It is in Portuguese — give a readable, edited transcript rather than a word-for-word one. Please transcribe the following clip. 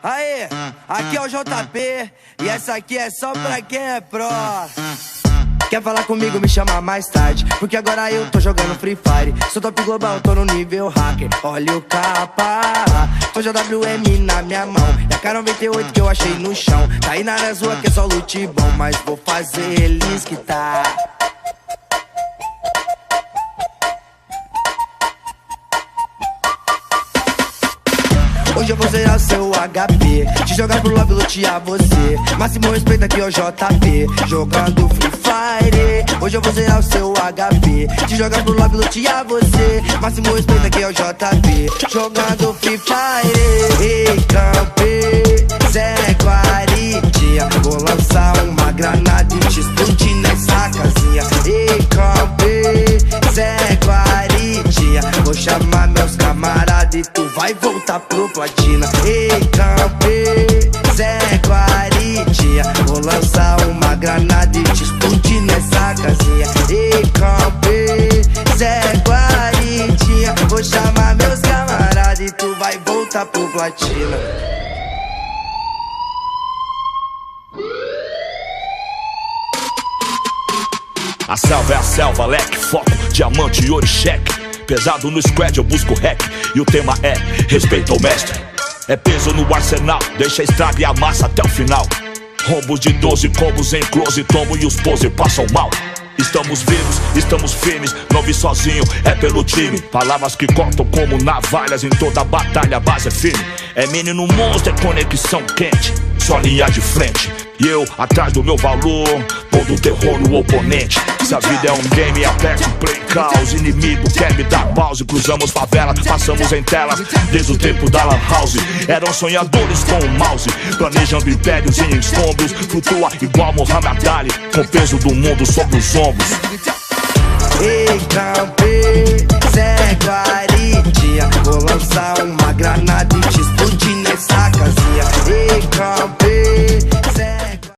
Aê, aqui é o JP e essa aqui é só pra quem é pró. Quer falar comigo, me chama mais tarde, porque agora eu tô jogando Free Fire. Sou top global, tô no nível hacker. Olha o capa, tô JWM na minha mão e a K98 que eu achei no chão. Tá aí na rua que é só loot bom, mas vou fazer eles que tá. Hoje eu vou zerar seu HP, te jogar pro love, lutear você. Máximo respeito aqui é o JP, jogando Free Fire. Hoje eu vou zerar o seu HP, te jogar pro love, lutear você. Máximo respeito aqui é o JP, jogando Free Fire. Ei, campe, Zé Guaritinha, vou lançar uma granada e te explodir nessa casinha. Ei, campe, Zé Guaritinha, vou chamar meus camaradas e tu vai voltar pro platina. Ei, campe, Zé Guaritinha, vou lançar uma granada e te explodir nessa casinha. Ei, campe, Zé Guaritinha, vou chamar meus camaradas e tu vai voltar pro platina. A selva é a selva, leque, foco, diamante, ouro e cheque. Pesado no squad, eu busco hack e o tema é respeito ao mestre. É peso no arsenal, deixa a estrada e amassa até o final. Rombos de 12 combos em close, tomo e os pose passam mal. Estamos vivos, estamos firmes, não vi sozinho, é pelo time. Palavras que cortam como navalhas, em toda batalha a base é firme. É menino monstro, é conexão quente, só linha de frente. E eu, atrás do meu valor, pondo terror no oponente. Se a vida é um game, aperto play caos. Inimigo quer me dar pause. Cruzamos favela, passamos em telas desde o tempo da lan house. Eram sonhadores com o mouse, planejando impérios em escombros. Flutua igual Muhammad Ali, com o peso do mundo sobre os ombros. Ei, campe, Zé Guaritinha, vou lançar uma